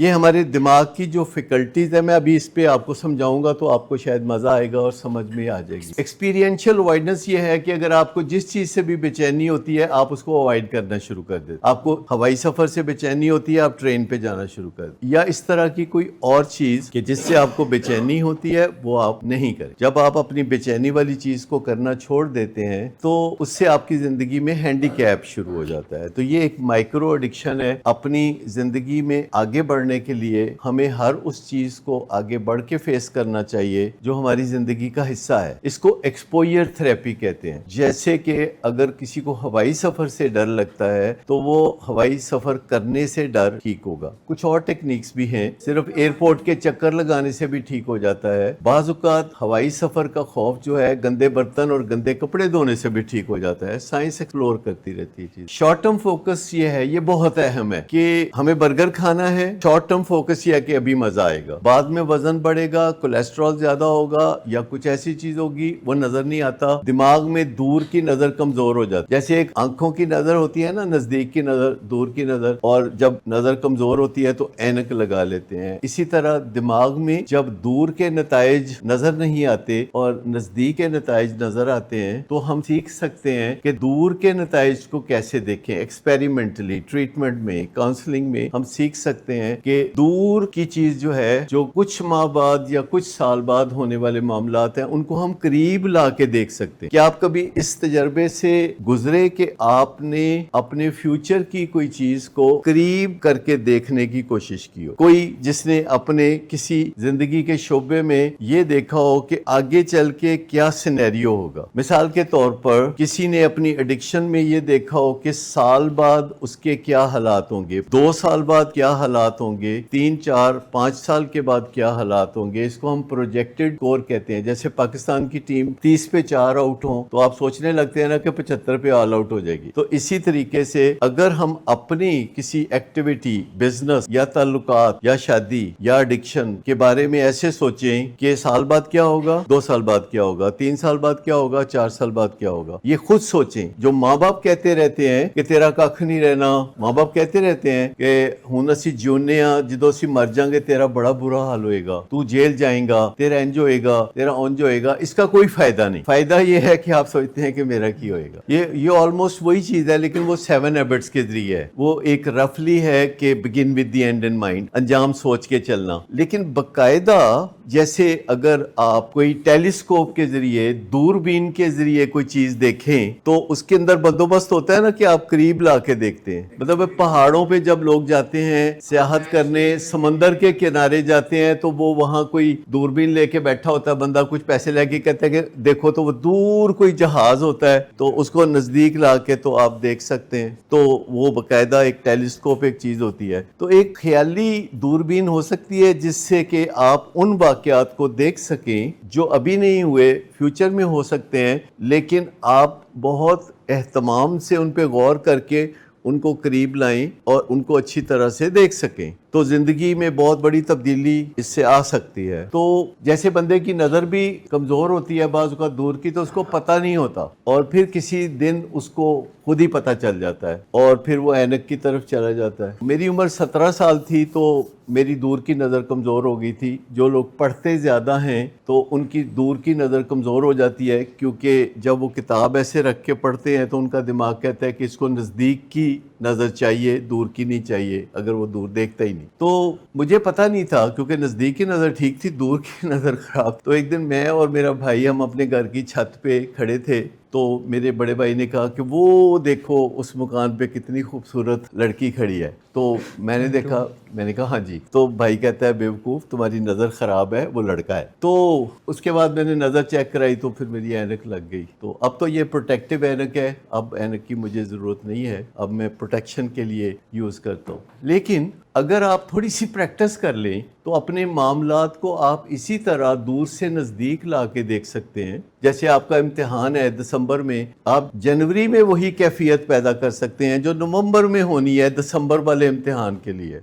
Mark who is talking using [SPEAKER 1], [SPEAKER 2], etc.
[SPEAKER 1] یہ ہمارے دماغ کی جو فیکلٹیز ہے، میں ابھی اس پہ آپ کو سمجھاؤں گا تو آپ کو شاید مزہ آئے گا اور سمجھ میں آ جائے گی۔ ایکسپیرینشیل اوائڈنس یہ ہے کہ اگر آپ کو جس چیز سے بھی بے چینی ہوتی ہے آپ اس کو اوائڈ کرنا شروع کر دیتے۔ آپ کو ہوائی سفر سے بے چینی ہوتی ہے، آپ ٹرین پہ جانا شروع کر دیں، یا اس طرح کی کوئی اور چیز کہ جس سے آپ کو بے چینی ہوتی ہے وہ آپ نہیں کریں۔ جب آپ اپنی بے چینی والی چیز کو کرنا چھوڑ دیتے ہیں تو اس سے آپ کی زندگی میں ہینڈی کیپ شروع ہو جاتا ہے۔ تو یہ ایک مائکرو ایڈکشن ہے۔ اپنی زندگی میں آگے بڑھنے کے لیے ہمیں ہر اس چیز کو آگے بڑھ کے فیس کرنا چاہیے جو ہماری زندگی کا حصہ ہے۔ اس کو ایکسپوئر تھراپی کہتے ہیں۔ جیسے کہ اگر کسی کو ہوائی سفر سے ڈر لگتا ہے تو وہ ہوائی سفر کرنے سے ڈر ٹھیک ہوگا۔ کچھ اور ٹیکنیکس بھی ہیں، صرف ایئرپورٹ کے چکر لگانے سے بھی ٹھیک ہو جاتا ہے۔ بعض اوقات ہوائی سفر کا خوف جو ہے گندے برتن اور گندے کپڑے دھونے سے بھی ٹھیک ہو جاتا ہے۔ سائنس ایکسپلور کرتی رہتی ہے چیز۔ شارٹ ٹرم فوکس یہ ہے، یہ بہت اہم ہے کہ ہمیں برگر کھانا ہے، شارٹ ٹرم فوکس یہ ہے کہ ابھی مزہ آئے گا، بعد میں وزن بڑھے گا، کولیسٹرول زیادہ ہوگا یا کچھ ایسی چیز ہوگی، وہ نظر نہیں آتا۔ دماغ میں دور کی نظر کمزور ہو جاتی ہے، جیسے ایک آنکھوں کی نظر ہوتی ہے نا، نزدیک کی نظر، دور کی نظر، اور جب نظر کمزور ہوتی ہے تو اینک لگا لیتے ہیں۔ اسی طرح دماغ میں جب دور کے نتائج نظر نہیں آتے اور نزدیک کے نتائج نظر آتے ہیں تو ہم سیکھ سکتے ہیں کہ دور کے نتائج کو کیسے دیکھیں۔ ایکسپیریمنٹلی ٹریٹمنٹ میں، کاؤنسلنگ میں ہم سیکھ سکتے ہیں کہ دور کی چیز جو ہے، جو کچھ ماہ بعد یا کچھ سال بعد ہونے والے معاملات ہیں، ان کو ہم قریب لا کے دیکھ سکتے ہیں۔ کیا آپ کبھی اس تجربے سے گزرے کہ آپ نے اپنے فیوچر کی کوئی چیز کو قریب کر کے دیکھنے کی کوشش کی ہو؟ کوئی جس نے اپنے کسی زندگی کے شعبے میں یہ دیکھا ہو کہ آگے چل کے کیا سینیریو ہوگا۔ مثال کے طور پر کسی نے اپنی ایڈکشن میں یہ دیکھا ہو کہ سال بعد اس کے کیا حالات ہوں گے، 2 سال بعد کیا حالات ہوں گے، 3 4 5 سال کے بعد کیا حالات ہوں گے۔ اس کو ہم پروجیکٹڈ اسکور کہتے ہیں۔ جیسے پاکستان کی ٹیم 30 پہ 4 آؤٹ ہوں تو آپ سوچنے لگتے ہیں نا کہ 75 پہ آل آؤٹ ہو جائے گی۔ تو اسی طریقے سے اگر ہم اپنی کسی ایکٹیویٹی، بزنس یا تعلقات یا شادی یا ایڈکشن کے بارے میں ایسے سوچیں کہ سال بعد کیا ہوگا، 2 سال بعد کیا ہوگا، 3 سال بعد کیا ہوگا، 4 سال بعد کیا ہوگا، یہ خود سوچیں۔ جو ماں باپ کہتے رہتے ہیں کہ تیرا کھ نہیں رہنا، ماں باپ کہتے رہتے ہیں کہ ہن اسی جیونے ہاں، جدو اسی مر جائیں گے تیرا بڑا برا حال ہوئے گا، تو جیل جائیں گا، تیرا انج ہوئے گا، تیرا اونج ہوئے گا، اس کا کوئی فائدہ نہیں۔ فائدہ یہ ہے کہ آپ سوچتے ہیں کہ میرا کی ہوئے گا۔ یہ آلموسٹ وہی چیز ہے، لیکن وہ 7 ہیبٹس کے ذریعے ہے۔ وہ ایک رفلی ہے کہ begin with the end in mind, انجام سوچ کے چلنا۔ لیکن باقاعدہ جیسے اگر آپ کوئی ٹیلیسکوپ کے ذریعے، دوربین کے ذریعے کوئی چیز دیکھیں تو اس کے اندر بندوبست ہوتا ہے نا کہ آپ قریب لا کے دیکھتے ہیں۔ مطلب پہاڑوں پہ جب لوگ جاتے ہیں سیاحت کرنے، سمندر کے کنارے جاتے ہیں تو وہ وہاں کوئی دوربین لے کے بیٹھا ہوتا ہے بندہ، کچھ پیسے لے کے کہتا ہے کہ دیکھو، تو وہ دور کوئی جہاز ہوتا ہے تو اس کو نزدیک لا کے تو آپ دیکھ سکتے ہیں۔ تو وہ باقاعدہ ایک ٹیلیسکوپ ایک چیز ہوتی ہے۔ تو ایک خیالی دوربین ہو سکتی ہے جس سے کہ آپ ان واقعات کو دیکھ سکیں جو ابھی نہیں ہوئے، فیوچر میں ہو سکتے ہیں، لیکن آپ بہت اہتمام سے ان پہ غور کر کے ان کو قریب لائیں اور ان کو اچھی طرح سے دیکھ سکیں۔ تو زندگی میں بہت بڑی تبدیلی اس سے آ سکتی ہے۔ تو جیسے بندے کی نظر بھی کمزور ہوتی ہے بعض اوقات دور کی، تو اس کو پتہ نہیں ہوتا، اور پھر کسی دن اس کو خود ہی پتہ چل جاتا ہے اور پھر وہ اینک کی طرف چلا جاتا ہے۔ میری عمر 17 سال تھی تو میری دور کی نظر کمزور ہو گئی تھی۔ جو لوگ پڑھتے زیادہ ہیں تو ان کی دور کی نظر کمزور ہو جاتی ہے، کیونکہ جب وہ کتاب ایسے رکھ کے پڑھتے ہیں تو ان کا دماغ کہتا ہے کہ اس کو نزدیک کی نظر چاہیے، دور کی نہیں چاہیے، اگر وہ دور دیکھتا ہی نہیں۔ تو مجھے پتہ نہیں تھا، کیونکہ نزدیک کی نظر ٹھیک تھی، دور کی نظر خراب۔ تو ایک دن میں اور میرا بھائی ہم اپنے گھر کی چھت پہ کھڑے تھے تو میرے بڑے بھائی نے کہا کہ وہ دیکھو اس مکان پہ کتنی خوبصورت لڑکی کھڑی ہے۔ تو میں نے دیکھا، میں نے کہا ہاں جی۔ تو بھائی کہتا ہے بیوقوف، تمہاری نظر خراب ہے، وہ لڑکا ہے۔ تو اس کے بعد میں نے نظر چیک کرائی تو پھر میری اینک لگ گئی۔ تو اب تو یہ پروٹیکٹیو اینک ہے، اب اینک کی مجھے ضرورت نہیں ہے، اب میں پروٹیکشن کے لیے یوز کرتا ہوں۔ لیکن اگر آپ تھوڑی سی پریکٹس کر لیں تو اپنے معاملات کو آپ اسی طرح دور سے نزدیک لا کے دیکھ سکتے ہیں۔ جیسے آپ کا امتحان ہے دسمبر میں، آپ جنوری میں وہی کیفیت پیدا کر سکتے ہیں جو نومبر میں ہونی ہے دسمبر والے امتحان کے لیے۔